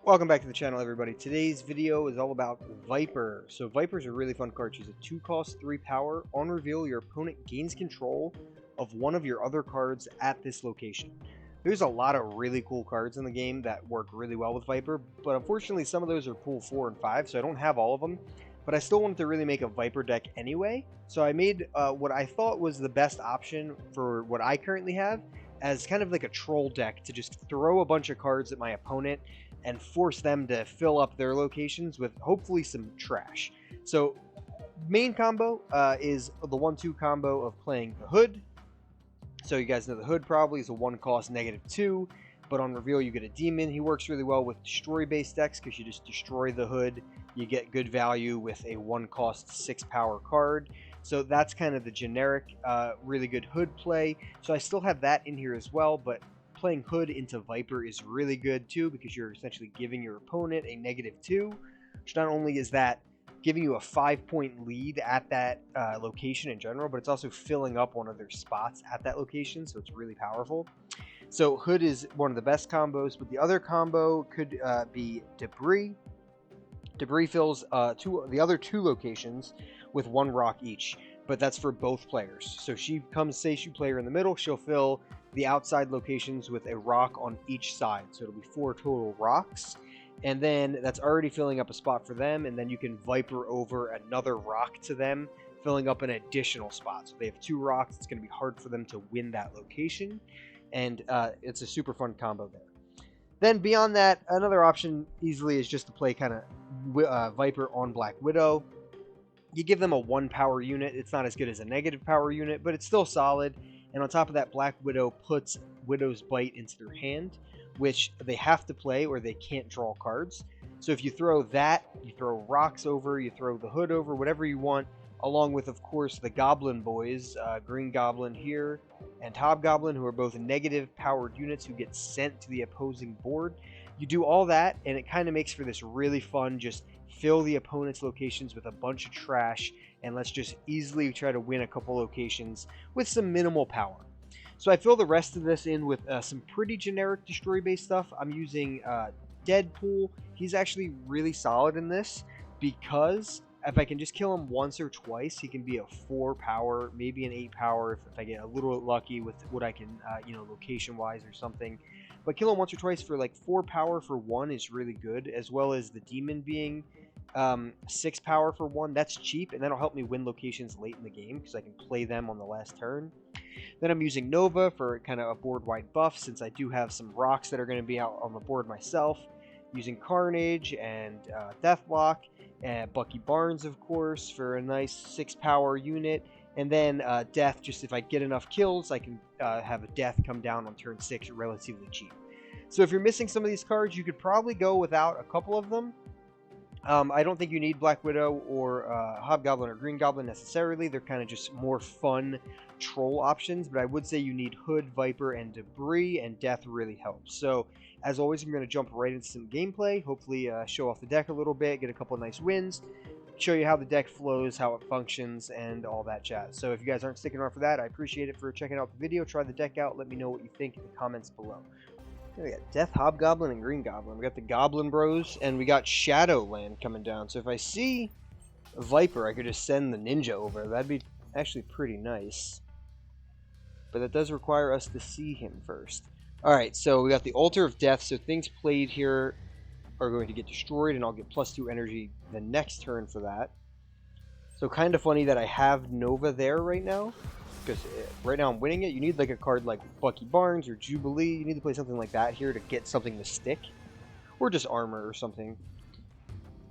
Welcome back to the channel, everybody. Today's video is all about Viper. So Viper's a really fun card. She's a 2 cost, 3 power. On reveal, your opponent gains control of one of your other cards at this location. There's a lot of really cool cards in the game that work really well with Viper, but unfortunately some of those are pool 4 and 5, so I don't have all of them. But I still wanted to really make a Viper deck anyway, so I made what I thought was the best option for what I currently have as kind of like a troll deck to just throw a bunch of cards at my opponent and force them to fill up their locations with hopefully some trash. So main combo is the 1-2 combo of playing the Hood. So you guys know the Hood probably is a 1 cost -2, but on reveal you get a Demon. He works really well with destroy based decks because you just destroy the Hood. You get good value with a 1 cost 6 power card. So that's kind of the generic, really good Hood play. So I still have that in here as well, but playing Hood into Viper is really good too because you're essentially giving your opponent a -2, which not only is that giving you a 5-point lead at that location in general, but it's also filling up one of their spots at that location, so it's really powerful. So Hood is one of the best combos, but the other combo could be Debris. Debris fills the other 2 locations with 1 rock each, but that's for both players. So she comes, say she player in the middle, she'll fill the outside locations with a rock on each side. So it'll be 4 total rocks. And then that's already filling up a spot for them. And then you can Viper over another rock to them, filling up an additional spot. So they have 2 rocks. It's going to be hard for them to win that location. And it's a super fun combo there. Then beyond that, another option easily is just to play kind of Viper on Black Widow. You give them a 1 power unit. It's not as good as a negative power unit, but it's still solid. And on top of that, Black Widow puts Widow's Bite into their hand, which they have to play or they can't draw cards. So if you throw that, you throw rocks over, you throw the Hood over, whatever you want, along with, of course, the Goblin Boys, Green Goblin here, and Hobgoblin, who are both negative powered units who get sent to the opposing board. You do all that, and it kind of makes for this really fun, just fill the opponent's locations with a bunch of trash, and let's just easily try to win a couple locations with some minimal power. So I fill the rest of this in with some pretty generic destroy-based stuff. I'm using Deadpool. He's actually really solid in this because if I can just kill him once or twice, he can be a 4 power, maybe an 8 power if I get a little lucky with what I can, location-wise or something. But kill him once or twice for like 4 power for 1 is really good, as well as the Demon being 6 power for 1. That's cheap, and that'll help me win locations late in the game because I can play them on the last turn. Then I'm using Nova for kind of a board-wide buff since I do have some rocks that are going to be out on the board myself. Using Carnage and Deathlock, and Bucky Barnes, of course, for a nice 6 power unit. And then Death, just if I get enough kills, I can have a Death come down on turn 6 relatively cheap. So if you're missing some of these cards, you could probably go without a couple of them. I don't think you need Black Widow or Hobgoblin or Green Goblin necessarily. They're kind of just more fun troll options, but I would say you need Hood, Viper, and Debris, and Death really helps. So, as always, I'm going to jump right into some gameplay, hopefully show off the deck a little bit, get a couple of nice wins, show you how the deck flows, how it functions, and all that jazz. So if you guys aren't sticking around for that, I appreciate it for checking out the video. Try the deck out. Let me know what you think in the comments below. We got Death, Hobgoblin, and Green Goblin. We got the Goblin Bros, and we got Shadowland coming down. So if I see Viper, I could just send the Ninja over. That'd be actually pretty nice. But that does require us to see him first. Alright, so we got the Altar of Death. So things played here are going to get destroyed, and I'll get +2 energy the next turn for that. So kind of funny that I have Nova there right now. Because right now I'm winning it. You need like a card like Bucky Barnes or Jubilee. You need to play something like that here to get something to stick. Or just armor or something.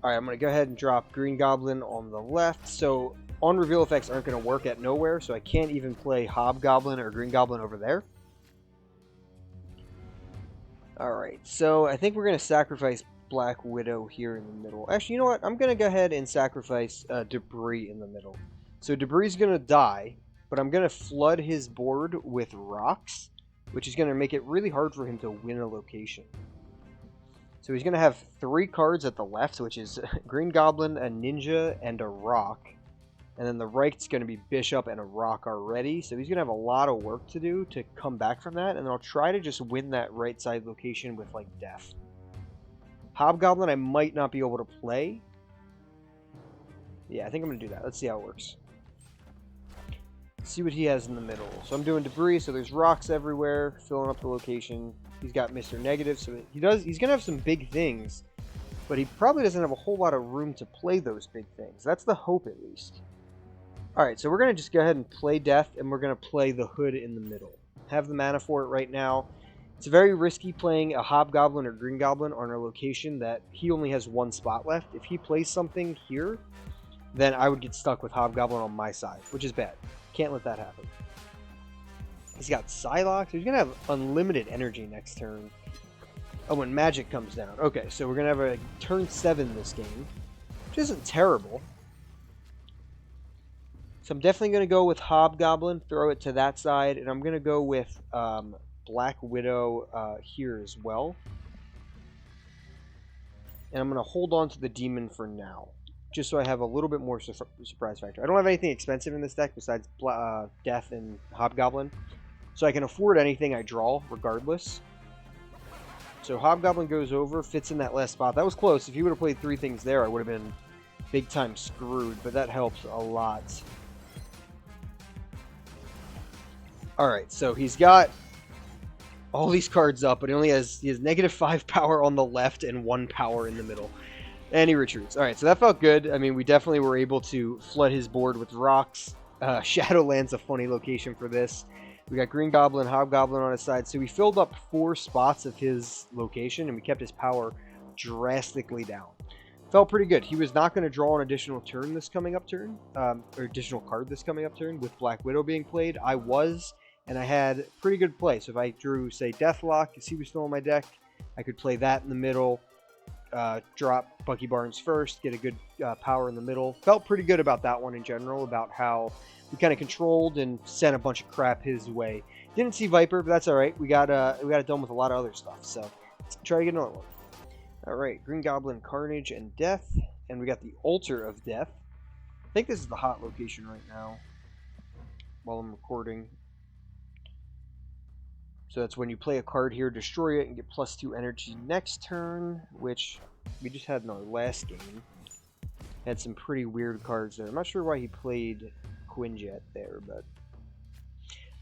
Alright, I'm going to go ahead and drop Green Goblin on the left. So on reveal effects aren't going to work at nowhere. So I can't even play Hobgoblin or Green Goblin over there. Alright, so I think we're going to sacrifice Black Widow here in the middle. Actually, you know what? I'm going to go ahead and sacrifice Debris in the middle. So Debris is going to die. But I'm going to flood his board with rocks, which is going to make it really hard for him to win a location. So he's going to have 3 cards at the left, which is Green Goblin, a Ninja, and a Rock. And then the right's going to be Bishop and a Rock already. So he's going to have a lot of work to do to come back from that. And then I'll try to just win that right side location with, like, Death. Hobgoblin I might not be able to play. Yeah, I think I'm going to do that. Let's see how it works. See what he has in the middle. So I'm doing debris, so there's rocks everywhere, filling up the location. He's got Mr. Negative, so he's going to have some big things, but he probably doesn't have a whole lot of room to play those big things. That's the hope, at least. Alright, so we're going to just go ahead and play Death, and we're going to play the Hood in the middle. Have the mana for it right now. It's very risky playing a Hobgoblin or Green Goblin on a location that he only has one spot left. If he plays something here, then I would get stuck with Hobgoblin on my side, which is bad. Can't let that happen. He's got Psylocke, so he's going to have unlimited energy next turn. Oh, when magic comes down. Okay, so we're going to have a turn 7 this game, which isn't terrible. So I'm definitely going to go with Hobgoblin, throw it to that side, and I'm going to go with Black Widow here as well. And I'm going to hold on to the Demon for now, just so I have a little bit more surprise factor. I don't have anything expensive in this deck besides Death and Hobgoblin, so I can afford anything I draw regardless. So Hobgoblin goes over, fits in that last spot. That was close. If he would have played 3 things there, I would have been big time screwed, but that helps a lot. Alright, so he's got all these cards up, but he has -5 power on the left and 1 power in the middle. And he retreats. Alright, so that felt good. I mean, we definitely were able to flood his board with rocks. Shadowland's a funny location for this. We got Green Goblin, Hobgoblin on his side. So we filled up 4 spots of his location, and we kept his power drastically down. Felt pretty good. He was not going to draw an additional turn this coming up turn, or additional card this coming up turn with Black Widow being played. I was, and I had pretty good play. So if I drew, say, Deathlock, because he was still in my deck, I could play that in the middle. Drop Bucky Barnes first, get a good power in the middle. Felt pretty good about that one in general, about how we kind of controlled and sent a bunch of crap his way. Didn't see Viper, but that's all right. We got it done with a lot of other stuff. So let's try to get another one. All right, Green Goblin, Carnage, and Death, and we got the Altar of Death. I think this is the hot location right now while I'm recording. So that's when you play a card here, destroy it, and get +2 energy next turn, which we just had in our last game. Had some pretty weird cards there. I'm not sure why he played Quinjet there, but...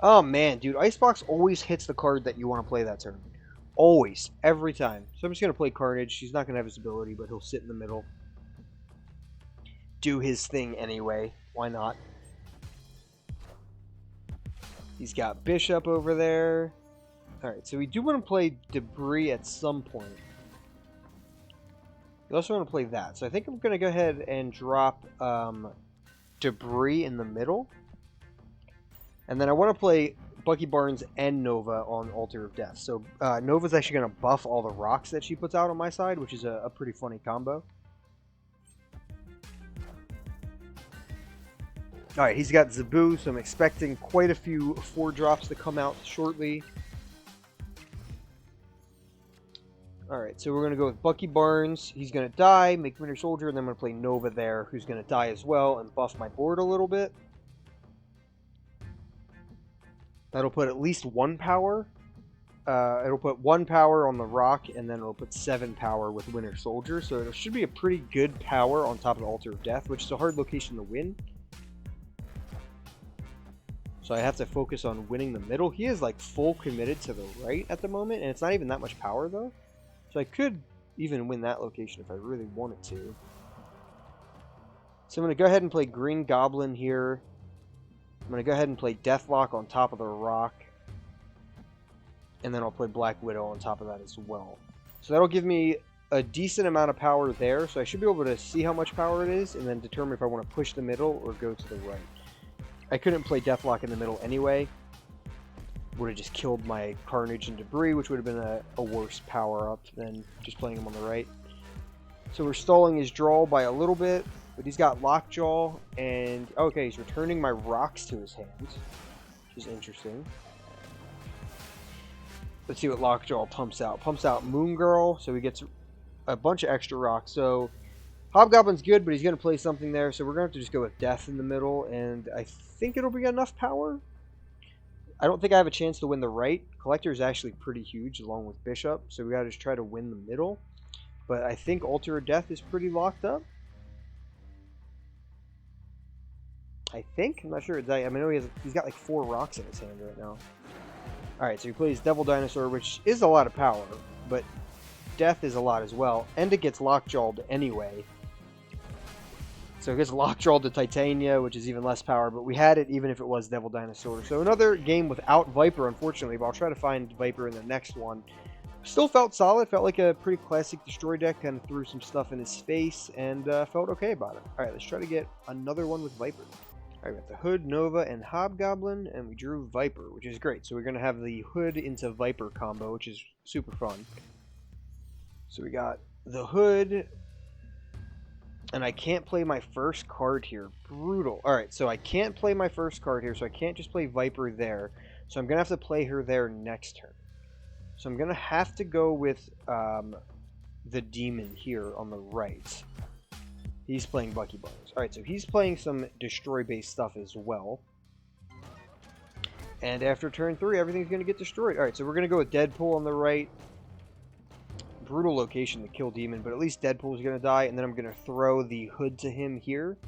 Oh man, dude, Icebox always hits the card that you want to play that turn. Always. Every time. So I'm just going to play Carnage. He's not going to have his ability, but he'll sit in the middle. Do his thing anyway. Why not? He's got Bishop over there. Alright, so we do want to play Debris at some point. We also want to play that. So I think I'm going to go ahead and drop Debris in the middle. And then I want to play Bucky Barnes and Nova on Altar of Death. So Nova's actually going to buff all the rocks that she puts out on my side, which is a pretty funny combo. Alright, he's got Zabu, so I'm expecting quite a few 4-drops to come out shortly. Alright, so we're going to go with Bucky Barnes. He's going to die, make Winter Soldier, and then I'm going to play Nova there, who's going to die as well, and buff my board a little bit. That'll put at least 1 power. It'll put 1 power on the rock, and then it'll put 7 power with Winter Soldier. So it should be a pretty good power on top of the Altar of Death, which is a hard location to win. So I have to focus on winning the middle. He is like full committed to the right at the moment, and it's not even that much power though. So I could even win that location if I really wanted to. So I'm going to go ahead and play Green Goblin here. I'm going to go ahead and play Deathlock on top of the rock. And then I'll play Black Widow on top of that as well. So that'll give me a decent amount of power there. So I should be able to see how much power it is and then determine if I want to push the middle or go to the right. I couldn't play Deathlock in the middle anyway. Would have just killed my Carnage and Debris, which would have been a worse power-up than just playing him on the right. So we're stalling his draw by a little bit, but he's got Lockjaw, and okay, he's returning my rocks to his hands, which is interesting. Let's see what Lockjaw pumps out. Pumps out Moon Girl, so he gets a bunch of extra rocks. So Hobgoblin's good, but he's going to play something there, so we're going to have to just go with Death in the middle, and I think it'll be enough power. I don't think I have a chance to win the right. Collector is actually pretty huge, along with Bishop, so we got to just try to win the middle. But I think Altar of Death is pretty locked up. I think. I'm not sure. I know he's got like 4 rocks in his hand right now. Alright, so he plays Devil Dinosaur, which is a lot of power, but Death is a lot as well. And it gets Lockjawed anyway. So it gets Lockjawed to Titania, which is even less power, but we had it even if it was Devil Dinosaur. So another game without Viper, unfortunately, but I'll try to find Viper in the next one. Still felt solid, felt like a pretty classic Destroy deck, kind of threw some stuff in his face, and felt okay about it. Alright, let's try to get another one with Viper. Alright, we got the Hood, Nova, and Hobgoblin, and we drew Viper, which is great. So we're going to have the Hood into Viper combo, which is super fun. So we got the Hood, and I can't play my first card here. Brutal. Alright, so I can't play my first card here, so I can't just play Viper there. So I'm going to have to play her there next turn. So I'm going to have to go with the Demon here on the right. He's playing Bucky Barnes. Alright, so he's playing some Destroy-based stuff as well. And after turn 3, everything's going to get destroyed. Alright, so we're going to go with Deadpool on the right. Brutal location to kill Demon, but at least Deadpool's going to die. And then I'm going to throw the Hood to him here.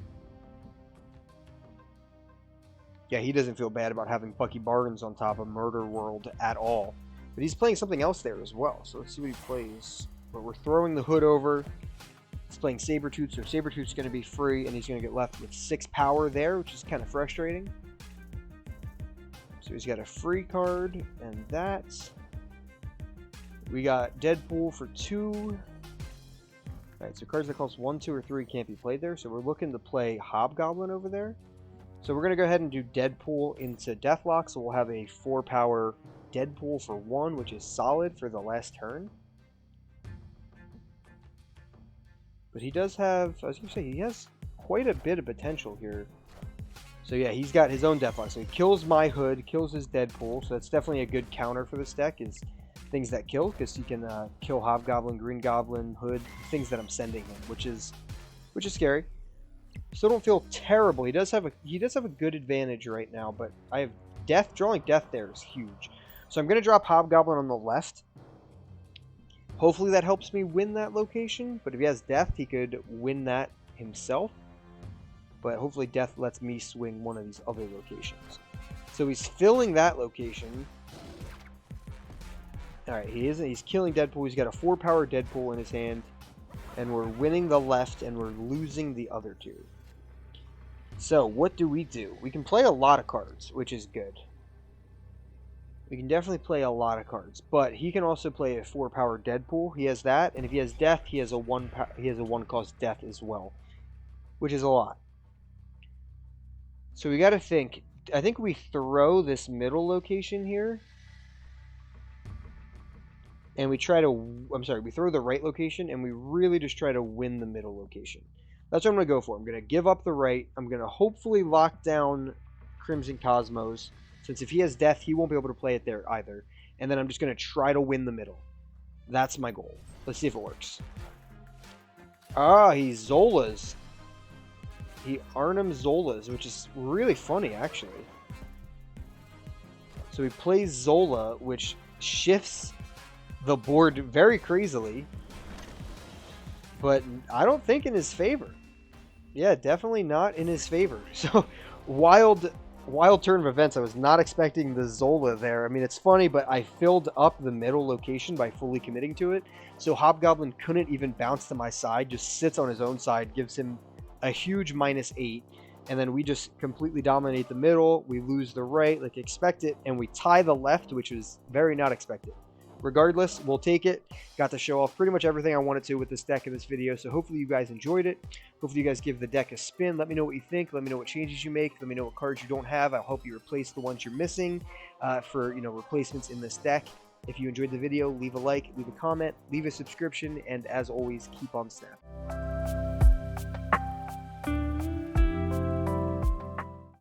Yeah, he doesn't feel bad about having Bucky Barnes on top of Murder World at all. But he's playing something else there as well. So let's see what he plays. But we're throwing the Hood over. He's playing Sabretooth, so Sabretooth's going to be free, and he's going to get left with 6 power there, which is kind of frustrating. So he's got a free card, and that's... We got Deadpool for 2. Alright, so cards that cost 1, 2, or 3 can't be played there, so we're looking to play Hobgoblin over there. So we're going to go ahead and do Deadpool into Deathlock, so we'll have a 4 power Deadpool for 1, which is solid for the last turn. But he does have, I was going to say, he has quite a bit of potential here. So yeah, he's got his own Deathlock. So he kills my Hood, kills his Deadpool. So that's definitely a good counter for this deck, is things that kill. Because he can kill Hobgoblin, Green Goblin, Hood, things that I'm sending him, which is scary. Still don't feel terrible. He does have a good advantage right now, but I have Death. Drawing Death there is huge. So I'm going to drop Hobgoblin on the left. Hopefully that helps me win that location, but if he has Death, he could win that himself. But hopefully Death lets me swing one of these other locations. So he's filling that location. Alright, he's killing Deadpool. He's got a 4 power Deadpool in his hand. And we're winning the left, and we're losing the other 2. So, what do? We can play a lot of cards, which is good. We can definitely play a lot of cards, but he can also play a 4 power Deadpool. He has that, and if he has Death, he has a 1 cost Death as well, which is a lot. So we got to think. I think we throw this middle location here, and we try to. We throw the right location, and we really just try to win the middle location. That's what I'm gonna go for. I'm gonna give up the right. I'm gonna hopefully lock down Crimson Cosmos. Since if he has Death, he won't be able to play it there either. And then I'm just going to try to win the middle. That's my goal. Let's see if it works. Ah, he Zolas. He Arnim Zolas, which is really funny, actually. So he plays Zola, which shifts the board very crazily. But I don't think in his favor. Yeah, definitely not in his favor. So, wild turn of events. I was not expecting the Zola there. I mean, it's funny, but I filled up the middle location by fully committing to it. So Hobgoblin couldn't even bounce to my side, just sits on his own side, gives him a huge -8. And then we just completely dominate the middle. We lose the right, like expected, and we tie the left, which was very not expected. Regardless, we'll take it. Got to show off pretty much everything I wanted to with this deck in this video, so hopefully you guys enjoyed it. Hopefully you guys give the deck a spin. Let me know what you think. Let me know what changes you make. Let me know what cards you don't have. I'll help you replace the ones you're missing for replacements in this deck. If you enjoyed the video, leave a like, leave a comment, leave a subscription, and as always, keep on snap.